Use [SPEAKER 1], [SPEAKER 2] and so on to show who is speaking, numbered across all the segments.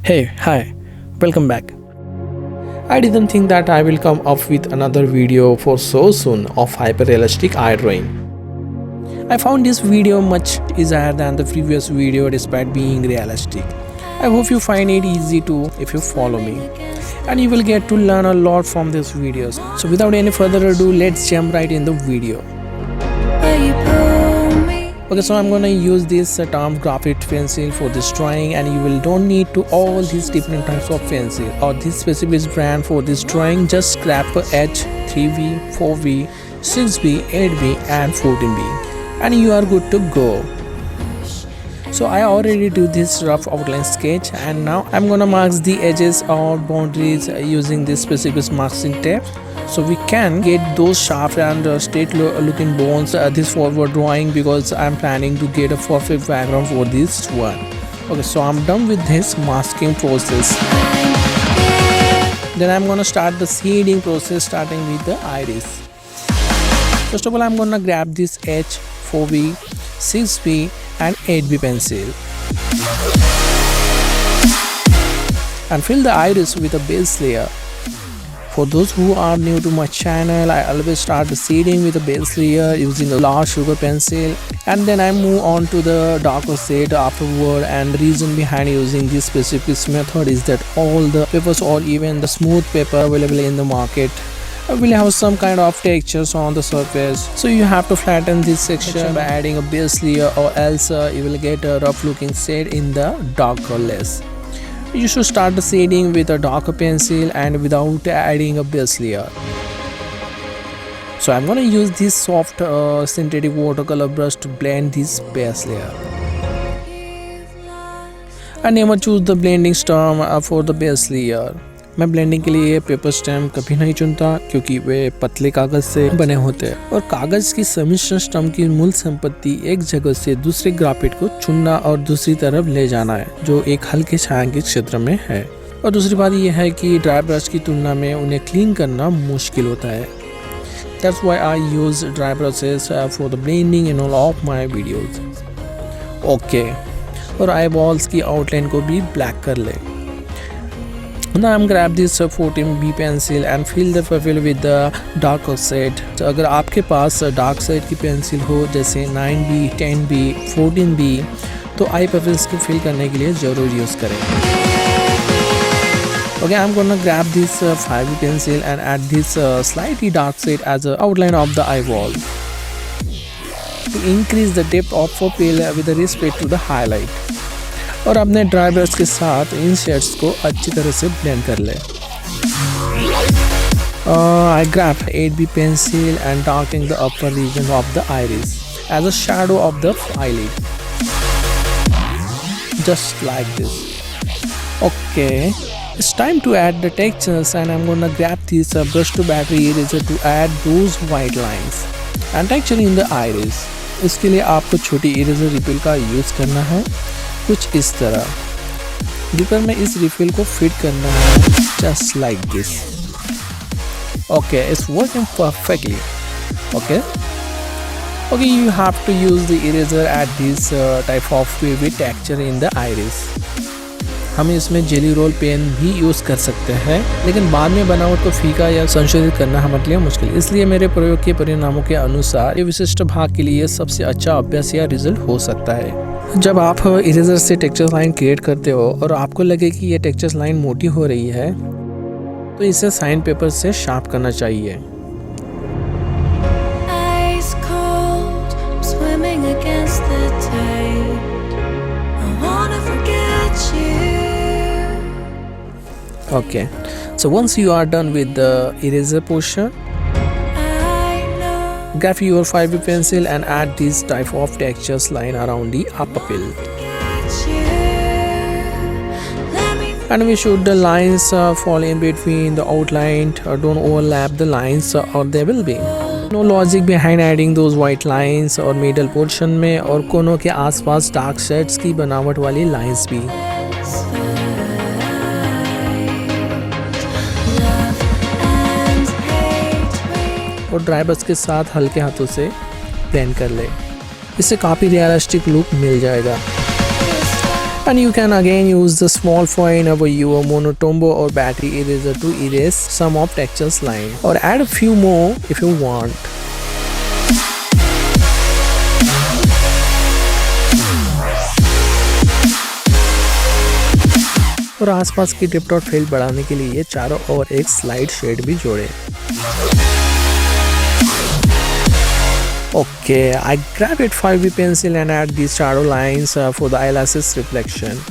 [SPEAKER 1] Hey, hi, welcome back. I didn't think that I will come up with another video for so soon of hyper-realistic eye drawing. I found this video much easier than the previous video despite being realistic. I hope you find it easy too if you follow me. And you will get to learn a lot from these videos. So without any further ado, let's jump right in the video. Okay, so I'm gonna use this term graphite pencil for this drawing, and you will don't need to all these different types of pencil or this specific brand for this drawing. Just grab a H, 3B, 4B, 6B, 8B and 14B and you are good to go. So I already do this rough outline sketch, and now I'm gonna mark the edges or boundaries using this specific masking tape, so we can get those sharp and straight looking bones this forward drawing, because I'm planning to get a perfect background for this one. Okay, so I'm done with this masking process. Then I'm gonna start the shading process, starting with the iris. First of all, I'm gonna grab this H, 4B, 6B and 8B pencil and fill the iris with a base layer. For those who are new to my channel, I always start the shading with a base layer using a large sugar pencil, and then I move on to the darker shade afterward. And the reason behind using this specific method is that all the papers or even the smooth paper available in the market will have some kind of textures on the surface, so you have to flatten this section by adding a base layer, or else you will get a rough looking shade in the darker layers. You should start the shading with a darker pencil and without adding a base layer. So I'm gonna use this soft synthetic watercolor brush to blend this base layer. I never choose the blending stem for the base layer. मैं blending के लिए paper stamp कभी नहीं चुनता, क्योंकि वे पतले कागज से बने होते हैं और कागज की सम्मिश्रण स्टैम्प की मूल संपत्ति एक जगह से दूसरे ग्राफिट को चुनना और दूसरी तरफ ले जाना है, जो एक हल्के छायांकित क्षेत्र में है। और दूसरी बात यह है कि ड्राई ब्रश की तुलना में उन्हें क्लीन करना मुश्किल होता है। That's why I use dry brushes for the blending in all of my videos. Okay, और आई बॉल्स की आउटलाइन को भी ब्लैक कर ले। Now I'm grab this 14B pencil and fill the pupil with the darker shade. तो अगर आपके पास dark shade की पेंसिल हो, जैसे 9B, 10B, 14B, तो आई पफिल्स को फिल करने के लिए ज़रूर यूज़ करें। Okay, I'm gonna grab this 5B pencil and add this slightly dark shade as an outline of the eyeball to increase the depth of pupil with respect to the highlight. और अपने dry brush के साथ इन shades को अच्छी तरह से blend कर ले। I grab 8B pencil and darken the upper region of the iris as a shadow of the eyelid, just like this. Okay, it's time to add the textures, and I'm gonna grab this brush to battery eraser to add those white lines and texture in the iris. इसके लिए आपको छोटी eraser refill का use करना है, कुछ इस तरह। डिपर में इस रिफिल को फिट करना है, just like this. Okay, it's working perfectly. Okay, you have to use the eraser at this type of vivid texture in the iris. हम इसमें जेली रोल पेन भी यूज़ कर सकते हैं, लेकिन बाद में बनावट को फीका या संशोधित करना हमारे लिए मुश्किल। इसलिए मेरे प्रयोग के परिणामों के अनुसार ये विशिष्ट भाग के लिए सबसे अच्छा अभ्यास या रिजल्ट हो सकता है। जब आप इरेजर से टेक्सचर लाइन क्रिएट करते हो और आपको लगे कि ये टेक्सचर लाइन मोटी हो रही है, तो इसे साइन पेपर से शार्प करना चाहिए। Okay, so once you are done with the eraser portion, grab your 5B pencil and add this type of textures line around the upper pupil. And we should the lines fall in between the outline, don't overlap the lines or there will be no logic behind adding those white lines और middle portion में और कोनों के आसपास dark shades की बनावट वाली lines भी। और ड्राई ब्रश के साथ हल्के हाथों से ब्लेंड कर ले, इससे काफ़ी रियलिस्टिक लुक मिल जाएगा। And you can again use the small point of your monotombo or battery eraser to erase some of texture's line, or add a few more if you want. और आसपास की tip dot feel बढ़ाने के लिए चारों ओर एक slide shade भी जोड़े. Okay, I grab it 5B pencil and add these shadow lines for the eyelashes reflection.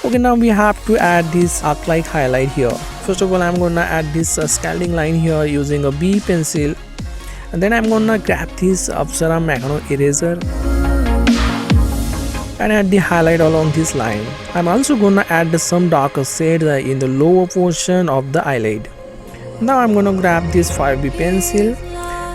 [SPEAKER 1] Okay, now we have to add this arc-like highlight here. First of all, I'm gonna add this scalding line here using a B pencil, and then I'm gonna grab this Apsara Magno eraser and add the highlight along this line. I'm also gonna add some darker shade in the lower portion of the eyelid. Now I'm gonna grab this 5B pencil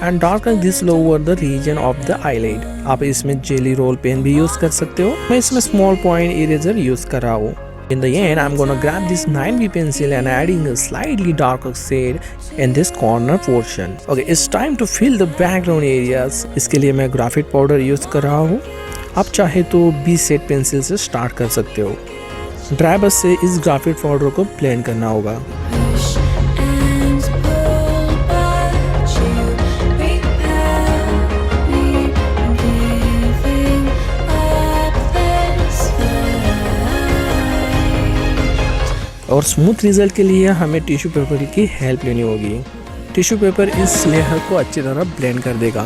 [SPEAKER 1] and darken this lower the region of the eyelid. आप इसमें jelly roll pen भी use कर सकते हो. मैं इसमें small point eraser use कर रहा हूँ. In the end, I'm gonna grab this 9B pencil and adding a slightly darker shade in this corner portion. Okay, it's time to fill the background areas. इसके लिए मैं graphite powder use कर रहा हूँ. आप चाहे तो B set pencil से start कर सकते हो. Dry brush से इस graphite powder को blend करना होगा. और स्मूथ रिजल्ट के लिए हमें टिश्यू पेपर की हेल्प लेनी होगी. टिश्यू पेपर इस लेयर को अच्छी तरह ब्लेंड कर देगा.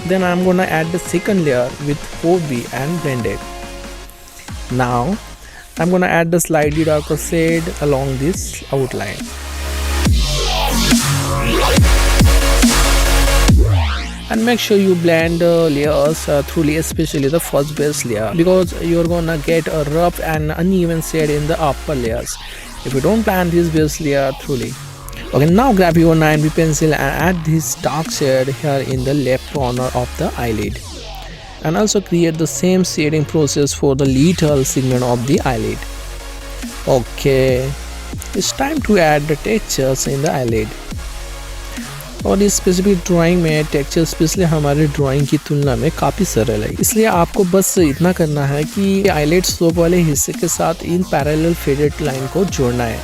[SPEAKER 1] Then I am gonna add the second layer with 4B and blend it. Now I am gonna add the slightly darker shade along this outline. And make sure you blend the layers thoroughly, especially the first base layer, because you're gonna get a rough and uneven shade in the upper layers if you don't blend this base layer thoroughly. Okay, now grab your 9B pencil and add this dark shade here in the left corner of the eyelid, and also create the same shading process for the little segment of the eyelid. Okay, it's time to add the textures in the eyelid. और इस specific drawing में texture specially हमारे drawing की तुलना में काफ़ी सरल है, इसलिए आपको बस इतना करना है कि आईलिड स्लोप वाले हिस्से के साथ इन पैरेलल फेडेड लाइन को जोड़ना है.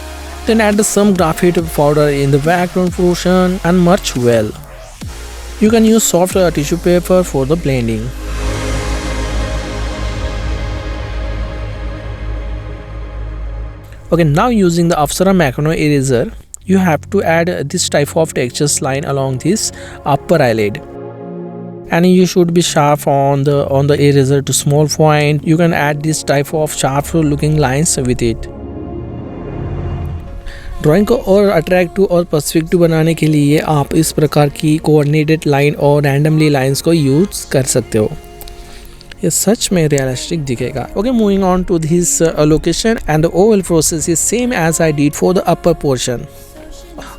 [SPEAKER 1] Then add some graphite powder in the background portion and merge well. You can use soft tissue paper for the blending. Okay, now using the Apsara Macro eraser, you have to add this type of textures line along this upper eyelid, and you should be sharp on the eraser to small point. You can add this type of sharp looking lines with it. Drawing को और attractive और perspective बनाने के लिए आप इस प्रकार की कोऑर्डिनेटेड लाइन और रैंडमली लाइंस को यूज कर सकते हो. ये सच में रियलिस्टिक दिखेगा. Okay, moving on to this location and the oval process is same as I did for the upper portion.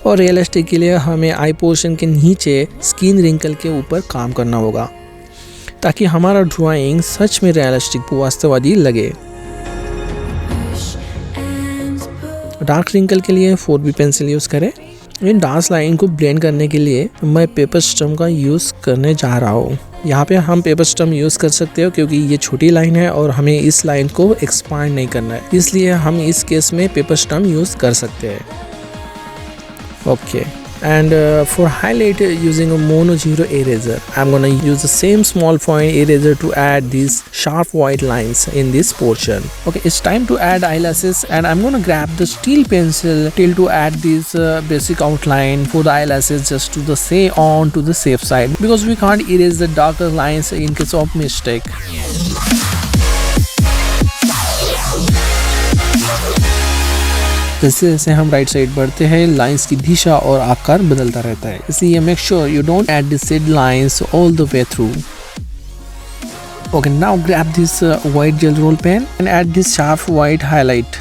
[SPEAKER 1] और रियलिस्टिक के लिए हमें आई पोर्शन के नीचे स्किन रिंकल के ऊपर काम करना होगा ताकि हमारा ड्राइंग सच में रियलिस्टिक वास्तववादी लगे. डार्क रिंकल के लिए 4B पेंसिल यूज़ करें. इन डार्क लाइन को ब्लेंड करने के लिए मैं पेपर स्टम्प का यूज़ करने जा रहा हूँ. यहाँ पे हम पेपर स्टम्प यूज़ कर सकते हो क्योंकि ये छोटी लाइन है और हमें इस लाइन को एक्सपांड नहीं करना है, इसलिए हम इस केस में पेपर स्टम्प यूज़ कर सकते हैं. Okay, and for highlight using a mono zero eraser, I'm gonna use the same small point eraser to add these sharp white lines in this portion. Okay, it's time to add eyelashes, and I'm gonna grab the steel pencil to add this basic outline for the eyelashes, just to stay on to the safe side, because we can't erase the darker lines in case of mistake. जैसे जैसे हम right side बढ़ते हैं, lines की दिशा और आकार बदलता रहता है, इसलिए make sure you don't add this said lines all the way through. Okay, now grab this white gel roll pen and add this sharp white highlight.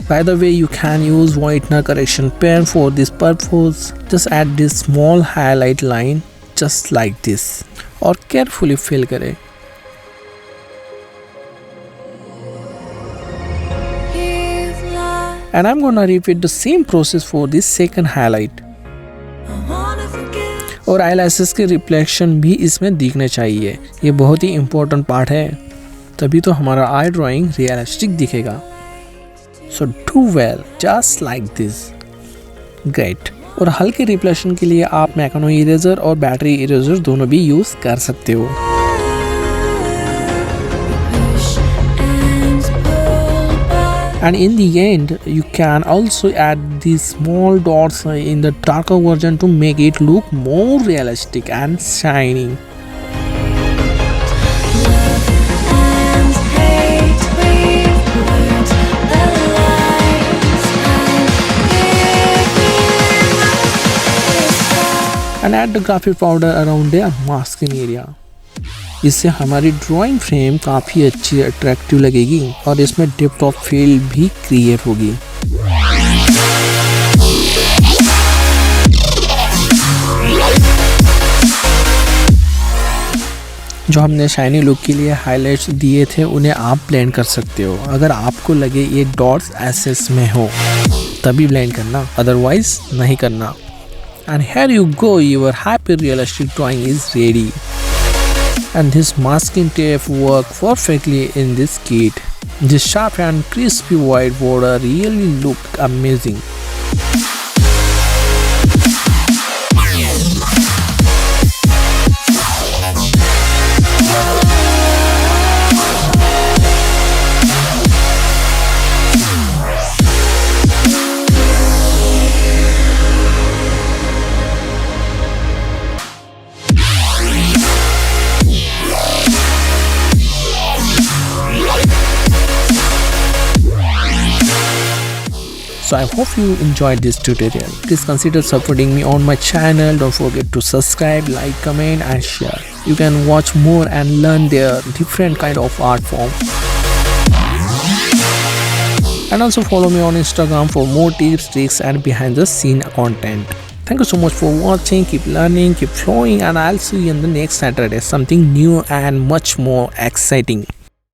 [SPEAKER 1] By the way, you can use whitener correction pen for this purpose. Just add this small highlight line just like this और carefully fill करें. And I'm gonna repeat the same process for this second highlight. और eyelashes के reflection भी इसमें दिखने चाहिए, ये बहुत ही इम्पोर्टेंट पार्ट है. तभी तो हमारा आई ड्राइंग रियलिस्टिक दिखेगा। So do well just like this. Great. और हल्के रिप्लेशन के लिए आप मैकेनो इरेजर और बैटरी इरेजर दोनों भी यूज़ कर सकते हो। And in the end, you can also add these small dots in the darker version to make it look more realistic and shiny. And add the graphic powder around their masking area. इससे हमारी drawing frame काफ़ी अच्छी attractive लगेगी और इसमें depth of field भी create होगी। जो हमने शाइनी लुक के लिए हाइलाइट्स दिए थे उन्हें आप ब्लेंड कर सकते हो। अगर आपको लगे ये डॉट्स एसेस में हो तभी ब्लेंड करना, अदरवाइज नहीं करना। And here you go, your hyper realistic drawing is ready. And this masking tape worked perfectly in this kit. This sharp and crispy white border really looked amazing. So I hope you enjoyed this tutorial. Please consider supporting me on my channel. Don't forget to subscribe, like, comment and share. You can watch more and learn their different kind of art form. And also follow me on Instagram for more tips, tricks and behind the scene content. Thank you so much for watching. Keep learning, keep flowing, and I'll see you in the next Saturday. Something new and much more exciting.